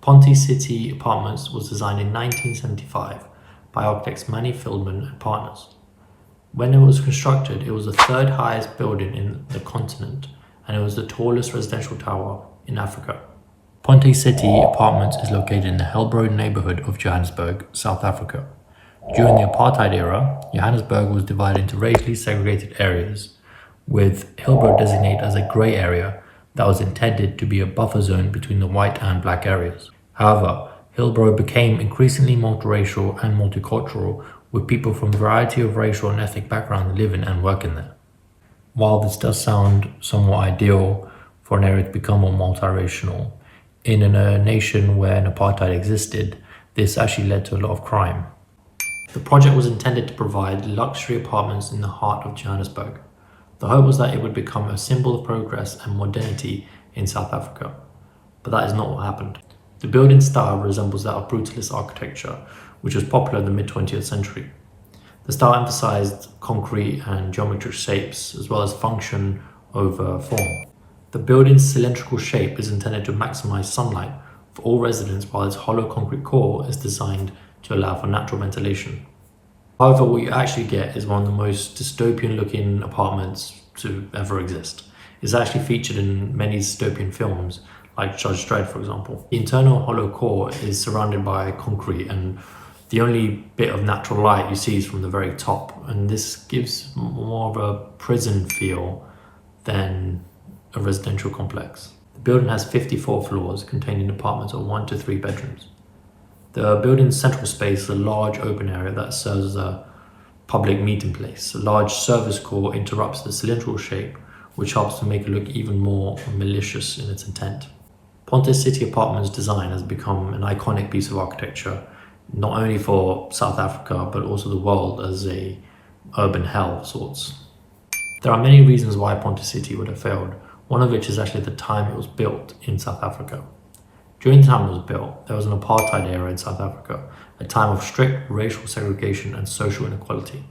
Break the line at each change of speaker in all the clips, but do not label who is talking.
Ponte City Apartments was designed in 1975 by architects Manny Feldman and partners. When it was constructed, it was the third highest building in the continent, and it was the tallest residential tower in Africa. Ponte City Apartments is located in the Hillbrow neighborhood of Johannesburg, South Africa. During the apartheid era, Johannesburg was divided into racially segregated areas, with Hillbrow designated as a grey area that was intended to be a buffer zone between the white and black areas. However, Hillbrow became increasingly multiracial and multicultural, with people from a variety of racial and ethnic backgrounds living and working there. While this does sound somewhat ideal for an area to become more multiracial, in a nation where an apartheid existed, this actually led to a lot of crime. The project was intended to provide luxury apartments in the heart of Johannesburg. The hope was that it would become a symbol of progress and modernity in South Africa, but that is not what happened. The building style resembles that of brutalist architecture, which was popular in the mid-20th century. The style emphasized concrete and geometric shapes, as well as function over form. The building's cylindrical shape is intended to maximize sunlight for all residents, while its hollow concrete core is designed to allow for natural ventilation. However, what you actually get is one of the most dystopian-looking apartments to ever exist. It's actually featured in many dystopian films, like Judge Dredd, for example. The internal hollow core is surrounded by concrete, and the only bit of natural light you see is from the very top, and this gives more of a prison feel than a residential complex. The building has 54 floors containing apartments of 1 to 3 bedrooms. The building's central space is a large open area that serves as a public meeting place. A large service core interrupts the cylindrical shape, which helps to make it look even more malicious in its intent. Ponte City Apartments' design has become an iconic piece of architecture, not only for South Africa, but also the world as a urban hell of sorts. There are many reasons why Ponte City would have failed, one of which is actually the time it was built in South Africa. During the time it was built, there was an apartheid era in South Africa, a time of strict racial segregation and social inequality.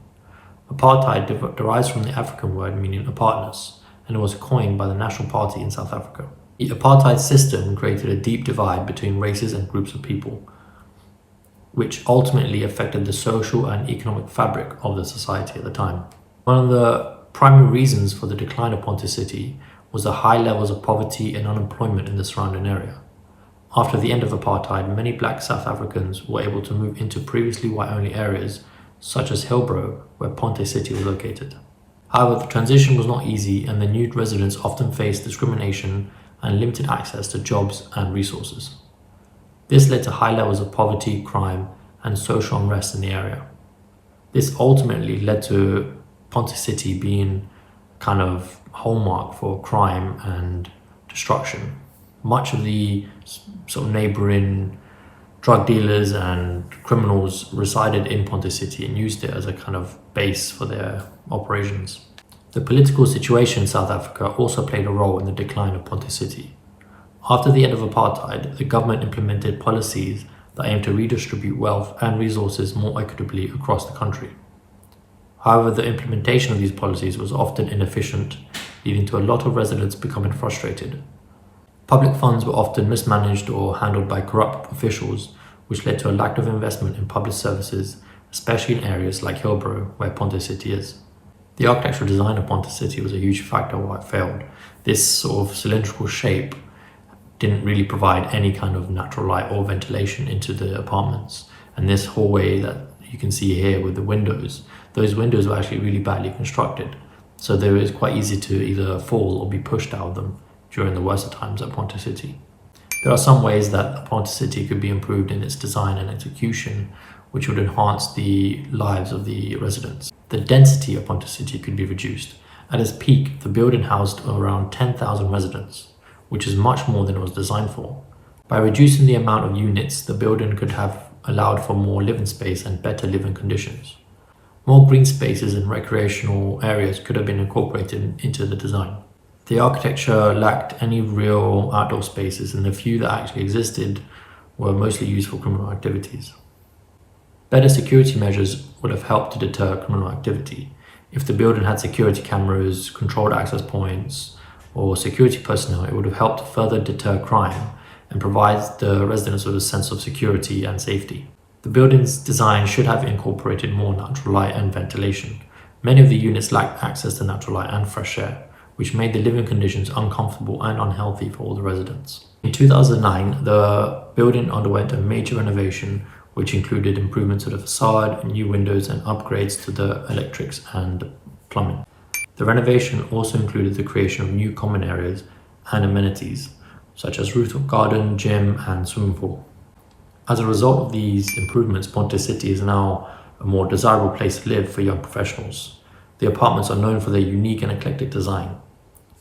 Apartheid derives from the African word meaning apartness, and it was coined by the National Party in South Africa. The apartheid system created a deep divide between races and groups of people, which ultimately affected the social and economic fabric of the society at the time. One of the primary reasons for the decline of Ponte City was the high levels of poverty and unemployment in the surrounding area. After the end of apartheid, many black South Africans were able to move into previously white-only areas, such as Hillbrow, where Ponte City was located. However, the transition was not easy, and the new residents often faced discrimination and limited access to jobs and resources. This led to high levels of poverty, crime, and social unrest in the area. This ultimately led to Ponte City being kind of hallmark for crime and destruction. Much of the sort of neighboring drug dealers and criminals resided in Ponte City and used it as a kind of base for their operations. The political situation in South Africa also played a role in the decline of Ponte City. After the end of apartheid, the government implemented policies that aimed to redistribute wealth and resources more equitably across the country. However, the implementation of these policies was often inefficient, leading to a lot of residents becoming frustrated. Public funds were often mismanaged or handled by corrupt officials, which led to a lack of investment in public services, especially in areas like Hillbrow, where Ponte City is. The architectural design of Ponte City was a huge factor why it failed. This sort of cylindrical shape didn't really provide any kind of natural light or ventilation into the apartments. And this hallway that you can see here with the windows, those windows were actually really badly constructed. So they were quite easy to either fall or be pushed out of them during the worst times at Ponte City. There are some ways that Ponte City could be improved in its design and execution, which would enhance the lives of the residents. The density of Ponte City could be reduced. At its peak, the building housed around 10,000 residents, which is much more than it was designed for. By reducing the amount of units, the building could have allowed for more living space and better living conditions. More green spaces and recreational areas could have been incorporated into the design. The architecture lacked any real outdoor spaces, and the few that actually existed were mostly used for criminal activities. Better security measures would have helped to deter criminal activity. If the building had security cameras, controlled access points, or security personnel, it would have helped to further deter crime and provides the residents with a sense of security and safety. The building's design should have incorporated more natural light and ventilation. Many of the units lacked access to natural light and fresh air, which made the living conditions uncomfortable and unhealthy for all the residents. In 2009, the building underwent a major renovation, which included improvements to the facade, new windows, and upgrades to the electrics and plumbing. The renovation also included the creation of new common areas and amenities, such as rooftop garden, gym, and swimming pool. As a result of these improvements, Ponte City is now a more desirable place to live for young professionals. The apartments are known for their unique and eclectic design.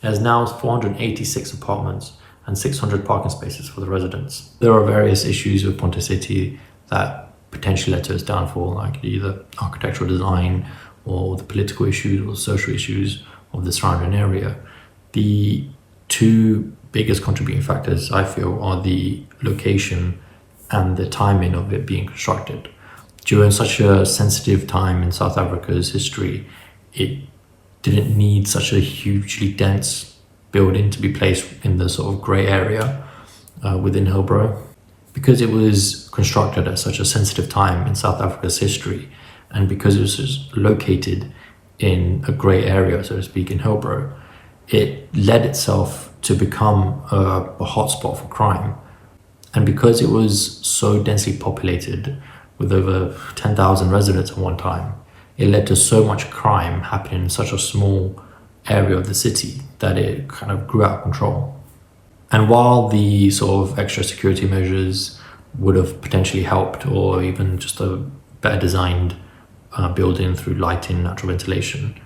It has now 486 apartments and 600 parking spaces for the residents. There are various issues with Ponte City that potentially led to its downfall, like either architectural design or the political issues or social issues of the surrounding area. The two biggest contributing factors, I feel, are the location and the timing of it being constructed. During such a sensitive time in South Africa's history, it didn't need such a hugely dense building to be placed in the sort of grey area within Hillbrow. Because it was constructed at such a sensitive time in South Africa's history, and because it was located in a grey area, so to speak, in Hillbrow, it led itself to become a hotspot for crime. And because it was so densely populated, with over 10,000 residents at one time, it led to so much crime happening in such a small area of the city that it kind of grew out of control. And while the sort of extra security measures would have potentially helped, or even just a better designed building through lighting, natural ventilation,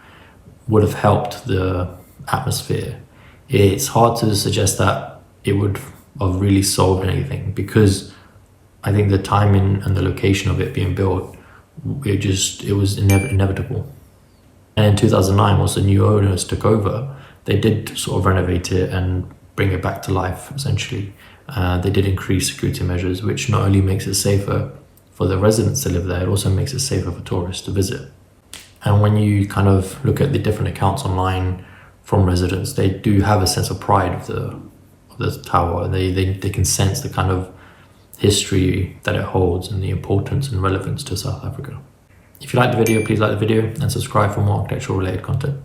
would have helped the atmosphere, it's hard to suggest that it would have really solved anything, because I think the timing and the location of it being built, it was inevitable. And in 2009, once the new owners took over, they did sort of renovate it and bring it back to life, essentially. They did increase security measures, which not only makes it safer for the residents to live there, it also makes it safer for tourists to visit. And when you kind of look at the different accounts online from residents, they do have a sense of pride of the tower. They can sense the kind of history that it holds and the importance and relevance to South Africa. If you like the video, please like the video and subscribe for more architectural related content.